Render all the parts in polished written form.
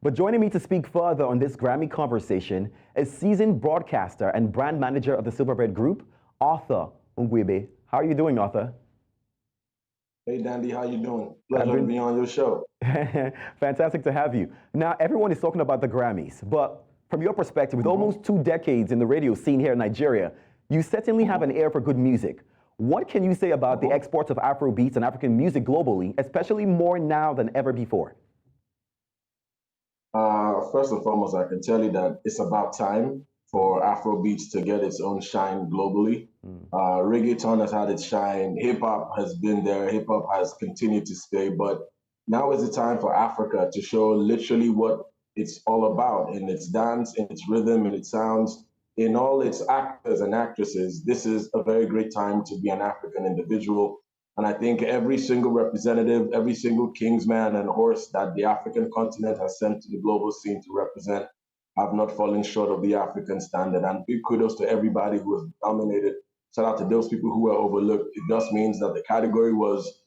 But joining me to speak further on this Grammy conversation is seasoned broadcaster and brand manager of the Silverbird Group, Arthur Ngwube. How are you doing, Arthur? Hey Dandy, how you doing? I'm Pleasure to be doing on your show. fantastic to have you. Now, everyone is talking about the Grammys, but from your perspective, with almost 2 decades in the radio scene here in Nigeria, you certainly have an ear for good music. What can you say about the exports of Afro beats and African music globally, especially more now than ever before? First and foremost, I can tell you that it's about time for Afrobeats to get its own shine globally. Reggaeton has had its shine, hip hop has been there, hip hop has continued to stay, but now is the time for Africa to show literally what it's all about in its dance, in its rhythm, in its sounds, in all its actors and actresses. This is a very great time to be an African individual. And I think every single representative, every single kingsman and horse that the African continent has sent to the global scene to represent have not fallen short of the African standard. And big kudos to everybody who was nominated. Shout out to those people who were overlooked. It just means that the category was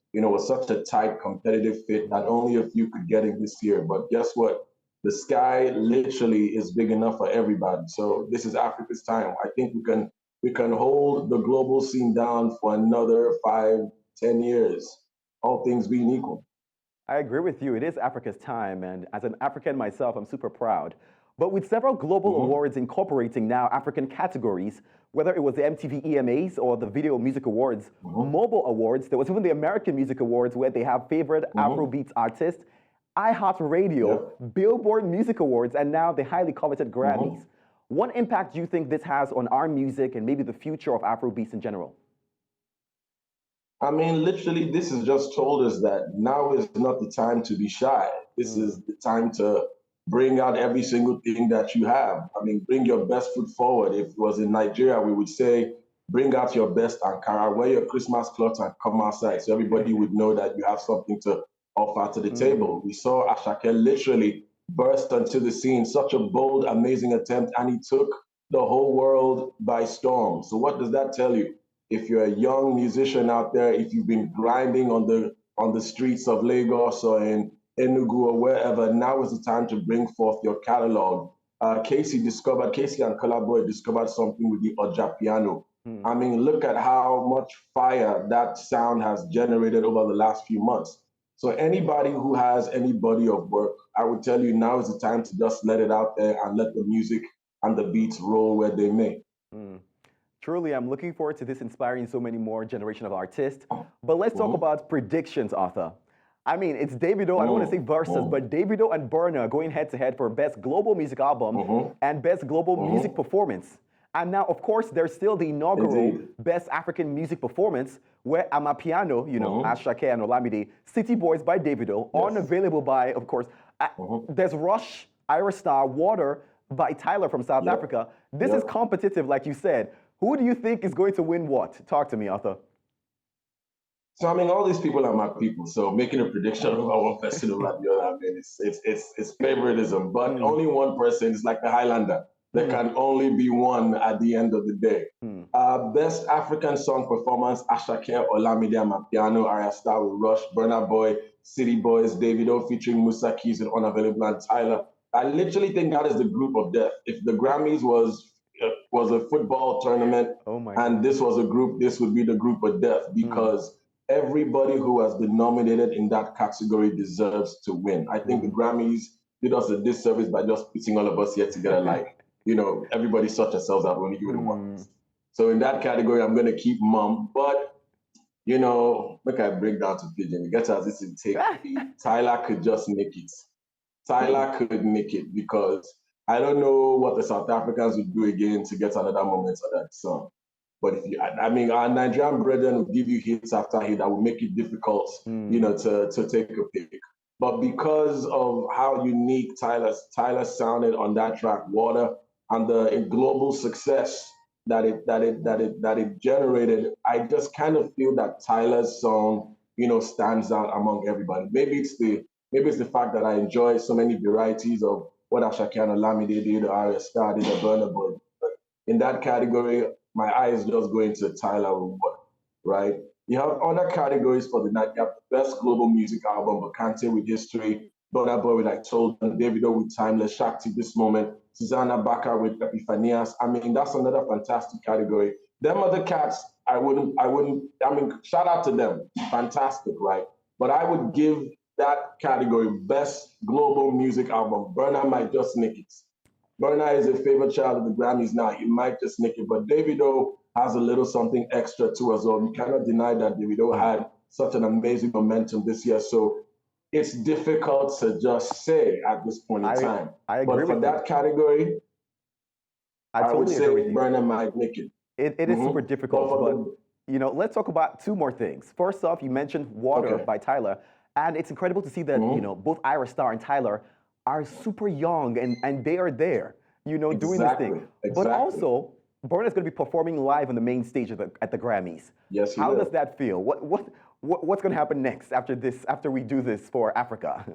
such a tight competitive fit that only a few could get in this year. But guess what? The sky literally is big enough for everybody. So this is Africa's time. I think we can hold the global scene down for another 5, 10 years, all things being equal. I agree with you. It is Africa's time, and as an African myself, I'm super proud. But with several global hmm awards incorporating now African categories, whether it was the MTV EMAs or the Video Music Awards, hmm mobile awards, there was even the American Music Awards where they have favorite hmm Afrobeats artist, Yep. iHeartRadio, Billboard Music Awards, and now the highly coveted hmm Grammys. What impact do you think this has on our music and maybe the future of Afrobeats in general? I mean, literally, this has just told us that now is not the time to be shy. This Mm, is the time to bring out every single thing that you have. I mean, bring your best foot forward. If it was in Nigeria, we would say, bring out your best Ankara, wear your Christmas clothes and come outside so everybody would know that you have something to offer to the mm, table. We saw Ashake literally burst onto the scene, such a bold, amazing attempt, and he took the whole world by storm. So what does that tell you? If you're a young musician out there, if you've been grinding on the streets of Lagos or in Enugu or wherever, now is the time to bring forth your catalog. Casey and Colaboy discovered something with the Oja piano. mm. I mean, look at how much fire that sound has generated over the last few months. So anybody who has any body of work, I would tell you now is the time to just let it out there and let the music and the beats roll where they may. Mm. Truly, I'm looking forward to this inspiring so many more generation of artists. But let's talk Mhm. about predictions, Arthur. I mean, it's Davido, I don't want to say Mm, versus, mm, but Davido and Burner going head to head for Best Global Music Album mhm, and Best Global Music mhm. Performance. And now, of course, there's still the inaugural Indeed. Best African Music Performance, where Amapiano, Mhm. Ashake and Olamide, City Boys by Davido, Yes. unavailable by, of course, Mhm. there's Rush, Ira Star, Water by Tyler from South Yep. Africa. This is Yep. competitive, like you said. Who do you think is going to win what? Talk to me, Arthur. So I mean, all these people are my people. So making a prediction over one person over the other, I mean, it's favoritism. But Hmm, only one person is like the Highlander. There hmm, can only be one at the end of the day. hmm. Best African song performance: Ashake, Olamide, Amapiano, Arya Star with Rush, Burna Boy, City Boys, Davido featuring Musa Keys and Unavailable and Tyler. I literally think that is the group of death. If the Grammys was a football tournament Oh my and God. this was a group, this would be the group of death Hmm, because everybody who has been nominated in that category deserves to win. I think the hmm. Grammys did us a disservice by just putting all of us here together like, everybody sort ourselves out when you give it one. Hmm. So in that category, I'm going to keep mum. But, make I break down to pigeon. You get as this would take be. Tyler could just make it. Hmm. Tyler could make it because I don't know what the South Africans would do again to get another moment of that song. But if you, I mean, our Nigerian brethren will give you hits after hit that will make it difficult, Hmm. to take a pick. But because of how unique Tyler sounded on that track, Water, and the global success that it generated, I just kind of feel that Tyler's song, stands out among everybody. Maybe it's the fact that I enjoy so many varieties of what Ashake and Olamide did, or Arya Star did, or Burna Boy. But in that category, my eyes just go into Tyler Wood, right? You have other categories for the night. You have the best global music album, Bakante with History. Burna Boy with I Told Them, Davido with Timeless, Shakti This Moment, Susanna Bakker with Epifanias. I mean, that's another fantastic category. Them other cats, I mean, shout out to them. Fantastic, right? But I would give that category best global music album. Burna might just nick it. Burna is a favorite child of the Grammys now. He might just nick it. But Davido has a little something extra too as well. You cannot deny that Davido had such an amazing momentum this year. So it's difficult to just say at this point in time. I agree but for with that category, I would say Burna might nick it. It is super difficult, but let's talk about two more things. First off, you mentioned Water by Tyler, and it's incredible to see that both Ira Star and Tyler are super young and they are there, doing this thing. Exactly. But also, Burna is going to be performing live on the main stage at the Grammys. Yes, How does that feel? What's going to happen next after we do this for Africa?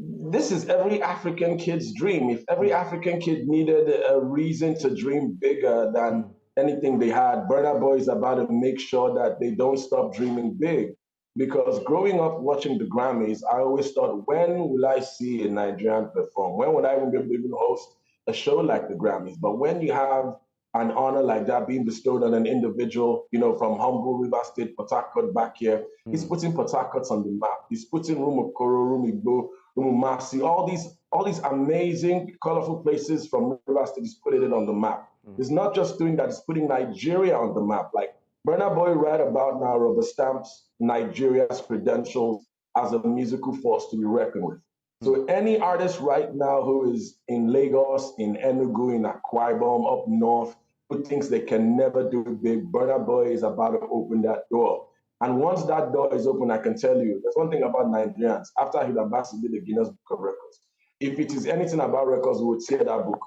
This is every African kid's dream. If every African kid needed a reason to dream bigger than anything they had, Burna Boy is about to make sure that they don't stop dreaming big. Because growing up watching the Grammys, I always thought, when will I see a Nigerian perform? When would I even be able to even host a show like the Grammys? But when you have an honor like that being bestowed on an individual, from humble River State, Port Harcourt back here, he's putting Port Harcourt on the map. He's putting Rumokoro, Rumigbo, Rumumasi, all these amazing, colorful places from River State. He's putting it on the map. He's not just doing that; he's putting Nigeria on the map. Like Burna Boy right about now rubber stamps Nigeria's credentials as a musical force to be reckoned with. So any artist right now who is in Lagos, in Enugu, in Akwa Ibom, up north, who thinks they can never do it big, Burna Boy is about to open that door. And once that door is open, I can tell you, there's one thing about Nigerians. After Hilda Baci did the Guinness Book of Records, if it is anything about records, we would tear that book.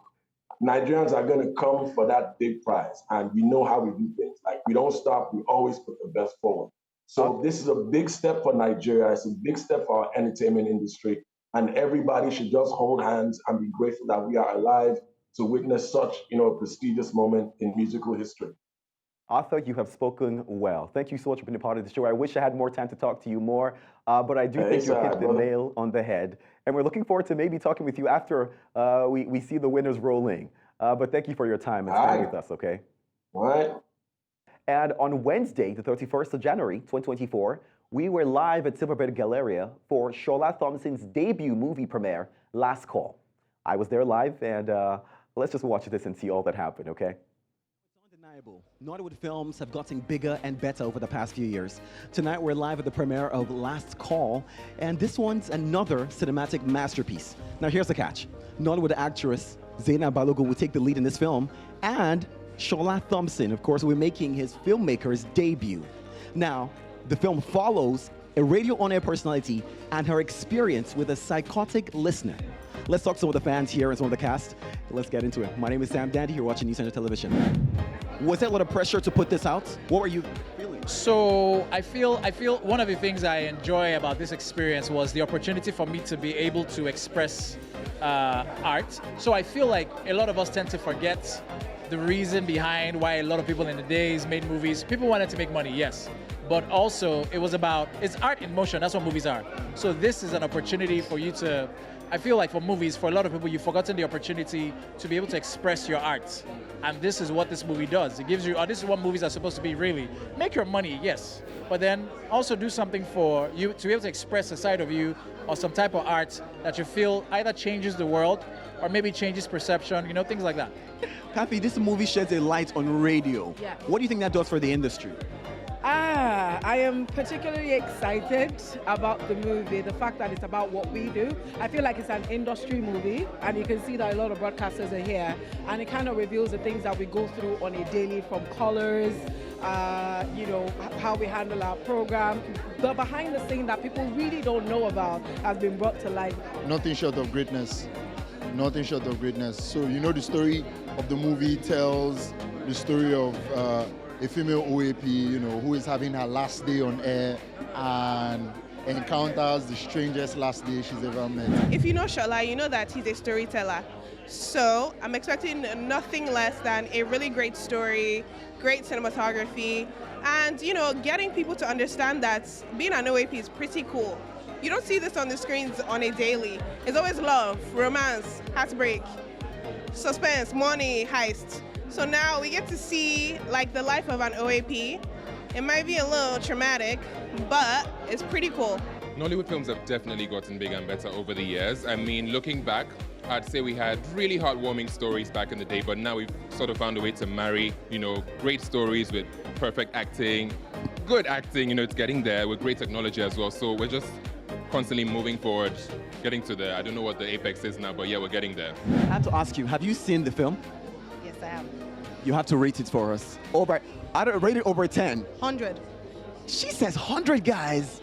Nigerians are going to come for that big prize. And we know how we do things. Like, we don't stop. We always put the best forward. So this is a big step for Nigeria. It's a big step for our entertainment industry. And everybody should just hold hands and be grateful that we are alive to witness such, a prestigious moment in musical history. Arthur, you have spoken well. Thank you so much for being a part of the show. I wish I had more time to talk to you more, but I do think you hit the nail on the head. And we're looking forward to maybe talking with you after we see the winners rolling. But thank you for your time and staying with us, okay? All right. And on Wednesday, the 31st of January, 2024, we were live at Silverbird Galleria for Shola Thompson's debut movie premiere, Last Call. I was there live, and let's just watch this and see all that happened, okay? It's undeniable. Nollywood films have gotten bigger and better over the past few years. Tonight, we're live at the premiere of Last Call, and this one's another cinematic masterpiece. Now, here's the catch. Nollywood actress Zainab Balogun will take the lead in this film, and Shola Thompson, of course, will be making his filmmaker's debut. Now, the film follows a radio on-air personality and her experience with a psychotic listener. Let's talk to some of the fans here and some of the cast. Let's get into it. My name is Sam Dandy. You're watching News Center Television. Was there a lot of pressure to put this out? What were you feeling? So I feel one of the things I enjoy about this experience was the opportunity for me to be able to express art. So I feel like a lot of us tend to forget the reason behind why a lot of people in the days made movies. People wanted to make money, yes. But also it's art in motion. That's what movies are. So this is an opportunity for you to, I feel like for movies, for a lot of people, you've forgotten the opportunity to be able to express your art. And this is what this movie does. It gives you, this is what movies are supposed to be really. Make your money, yes. But then also do something for you to be able to express a side of you or some type of art that you feel either changes the world or maybe changes perception, things like that. Kathy, this movie sheds a light on radio. Yeah. What do you think that does for the industry? I am particularly excited about the movie, the fact that it's about what we do. I feel like it's an industry movie, and you can see that a lot of broadcasters are here, and it kind of reveals the things that we go through on a daily, from colors, how we handle our program. The behind the scene that people really don't know about has been brought to life. Nothing short of greatness. Nothing short of greatness. So the story of the movie tells the story of a female OAP, who is having her last day on air and encounters the strangest last day she's ever met. If you know Shola, you know that he's a storyteller. So I'm expecting nothing less than a really great story, great cinematography, and getting people to understand that being an OAP is pretty cool. You don't see this on the screens on a daily. It's always love, romance, heartbreak, suspense, money, heist. So now we get to see like the life of an OAP. It might be a little traumatic, but it's pretty cool. Nollywood films have definitely gotten bigger and better over the years. I mean, looking back, I'd say we had really heartwarming stories back in the day, but now we've sort of found a way to marry, great stories with perfect acting, good acting, it's getting there with great technology as well. So we're just constantly moving forward, getting to the, I don't know what the apex is now, but yeah, we're getting there. I have to ask you, have you seen the film? Yes, I have. You have to rate it for us. Rate it over 10. 100. She says 100, guys.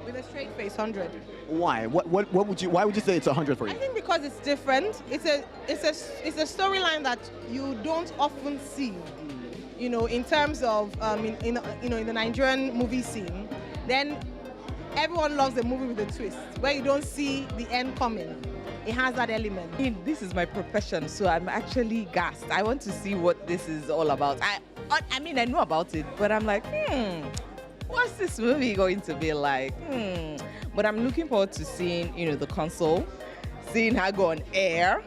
With a straight face, 100. Why? Why would you say it's 100 for you? I think because it's different. It's a storyline that you don't often see. In terms of in the Nigerian movie scene, then everyone loves a movie with a twist where you don't see the end coming. It has that element. This is my profession, so I'm actually gassed. I want to see what this is all about. I mean, I know about it, but I'm like, what's this movie going to be like? But I'm looking forward to seeing, the console, seeing her go on air,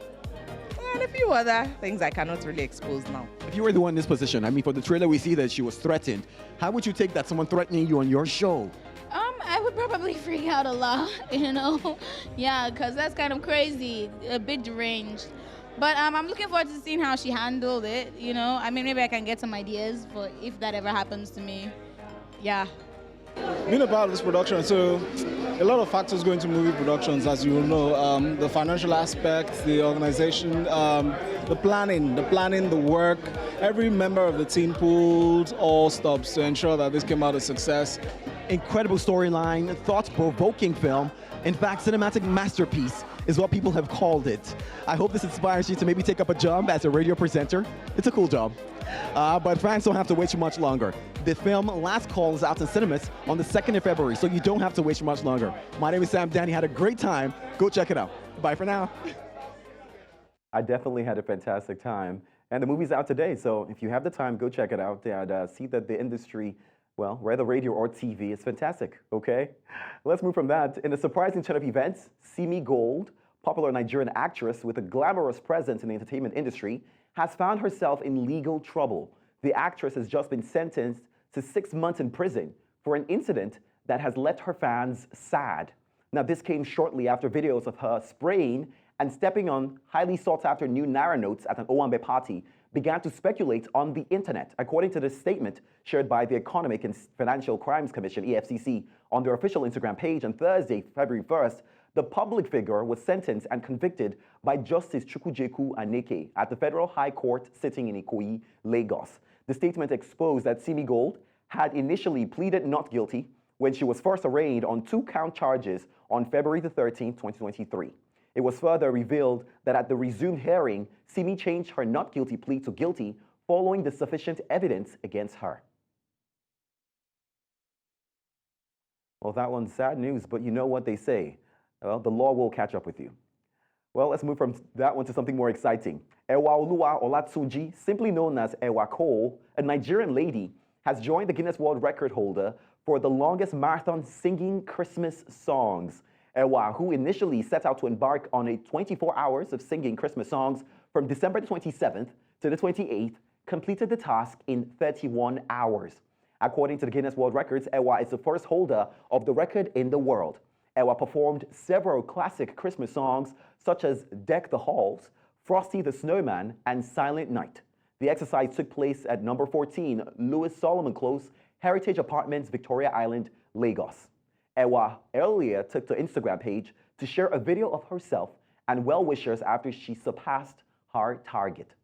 and a few other things I cannot really expose now. If you were the one in this position, I mean, for the trailer we see that she was threatened. How would you take that, someone threatening you on your show? I would probably freak out a lot, Yeah, because that's kind of crazy, a bit deranged. But I'm looking forward to seeing how she handled it, I mean, maybe I can get some ideas for if that ever happens to me. Yeah. Being a part of this production, so a lot of factors go into movie productions, as you will know. The financial aspect, the organization, the planning, the work. Every member of the team pulled all stops to ensure that this came out a success. Incredible storyline, thought-provoking film. In fact, cinematic masterpiece is what people have called it. I hope this inspires you to maybe take up a job as a radio presenter. It's a cool job. But fans don't have to wait too much longer. The film Last Call is out in cinemas on the 2nd of February, so you don't have to wait too much longer. My name is Sam Danny. Had a great time. Go check it out. Bye for now. I definitely had a fantastic time. And the movie's out today, so if you have the time, go check it out and see that the industry, well, whether radio or TV, is fantastic, okay? Let's move from that. In a surprising turn of events, Simi Gold, popular Nigerian actress with a glamorous presence in the entertainment industry, has found herself in legal trouble. The actress has just been sentenced to 6 months in prison for an incident that has left her fans sad. Now, this came shortly after videos of her spraying and stepping on highly sought-after new Naira notes at an Owambe party began to speculate on the internet, according to this statement shared by the Economic and Financial Crimes Commission, EFCC, on their official Instagram page on Thursday, February 1st. The public figure was sentenced and convicted by Justice Chukwujeku Aneke at the Federal High Court sitting in Ikoyi, Lagos. The statement exposed that Simi Gold had initially pleaded not guilty when she was first arraigned on 2-count charges on February the 13th, 2023. It was further revealed that at the resumed hearing, Simi changed her not guilty plea to guilty following the sufficient evidence against her. Well, that one's sad news, but you know what they say. Well, the law will catch up with you. Well, let's move from that one to something more exciting. Ewa Oluwa Olatunji, simply known as Ewa Cole, a Nigerian lady, has joined the Guinness World Record holder for the longest marathon singing Christmas songs. Ewa, who initially set out to embark on a 24 hours of singing Christmas songs from December 27th to the 28th, completed the task in 31 hours. According to the Guinness World Records, Ewa is the first holder of the record in the world. Ewa performed several classic Christmas songs such as Deck the Halls, Frosty the Snowman, and Silent Night. The exercise took place at number 14, Louis Solomon Close, Heritage Apartments, Victoria Island, Lagos. Ewa earlier took to Instagram page to share a video of herself and well-wishers after she surpassed her target.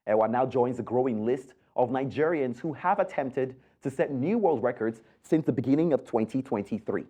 Ewa now joins a growing list of Nigerians who have attempted to set new world records since the beginning of 2023.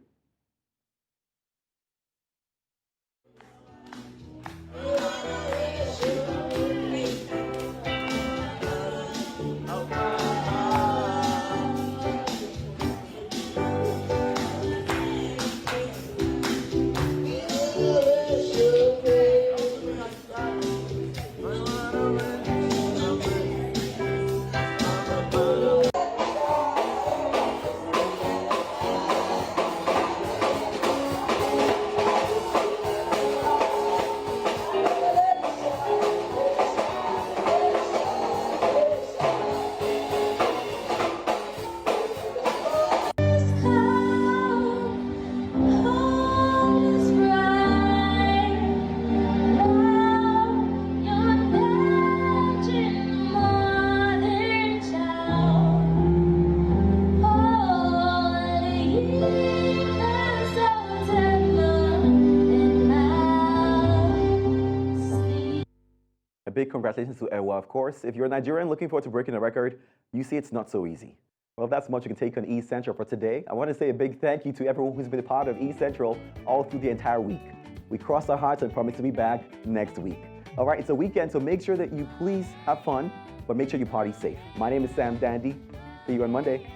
big congratulations to Ewa, of course. If you're a Nigerian looking forward to breaking a record, you see it's not so easy. Well, that's much you can take on East Central for today. I want to say a big thank you to everyone who's been a part of East Central all through the entire week. We cross our hearts and promise to be back next week. All right, it's a weekend, so make sure that you please have fun, but make sure you party safe. My name is Sam Dandy. See you on Monday.